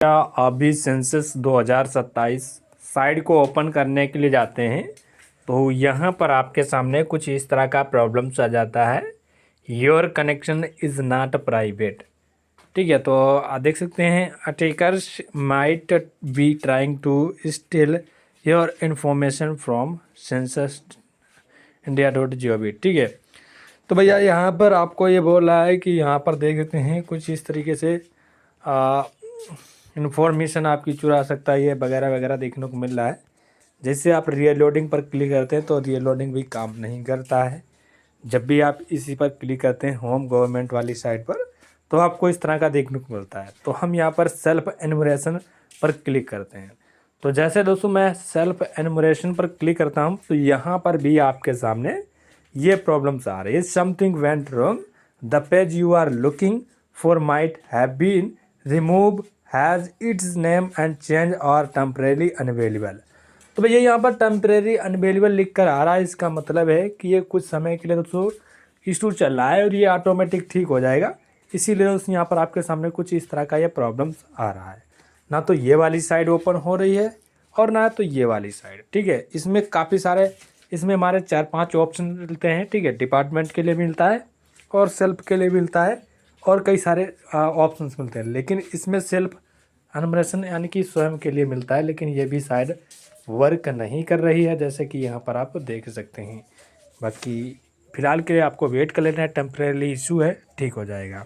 क्या अभी census 2027 site को ओपन करने के लिए जाते हैं तो यहाँ पर आपके सामने कुछ इस तरह का प्रॉब्लम्स आ जाता है। Your connection is not private. ठीक है, तो आप देख सकते हैं attackers might be trying to steal your information from census india.gov। ठीक है, तो भैया यहाँ पर आपको ये बोल रहा है कि यहाँ पर देख सकते हैं कुछ इस तरीके से इन्फॉर्मेशन आपकी चुरा सकता है, ये वगैरह वगैरह देखने को मिल रहा है। जैसे आप रीलोडिंग पर क्लिक करते हैं तो रीलोडिंग भी काम नहीं करता है। जब भी आप इसी पर क्लिक करते हैं होम गवर्नमेंट वाली साइट पर तो आपको इस तरह का देखने को मिलता है। तो हम यहाँ पर सेल्फ एनुमरेशन पर क्लिक करते हैं। तो जैसे दोस्तों मैं सेल्फ एनुमरेशन पर क्लिक करता हूँ तो यहाँ पर भी आपके सामने ये प्रॉब्लम्स आ रही है। Something went wrong, the page you are looking for might have been remove has its name and change or temporary unavailable. तो भैया यहाँ पर टेम्परेरी अनअवेलेबल लिख कर आ रहा है, इसका मतलब है कि ये कुछ समय के लिए दोस्तों इशू चल रहा है और ये ऑटोमेटिक ठीक हो जाएगा। इसीलिए दोस्तों यहाँ पर आपके सामने कुछ इस तरह का ये प्रॉब्लम्स आ रहा है। ना तो ये वाली साइड ओपन हो रही है और ना तो ये वाली साइड। ठीक है, इसमें काफ़ी सारे इसमें हमारे 4-5 ऑप्शन मिलते हैं। ठीक है, डिपार्टमेंट के लिए मिलता है और सेल्फ के लिए मिलता है और कई सारे ऑप्शंस मिलते हैं, लेकिन इसमें सेल्फ एनुमरेशन यानी कि स्वयं के लिए मिलता है, लेकिन ये भी शायद वर्क नहीं कर रही है जैसे कि यहाँ पर आप देख सकते हैं। बाकी फ़िलहाल के लिए आपको वेट कर लेना है, टेम्परेरी इशू है, ठीक हो जाएगा।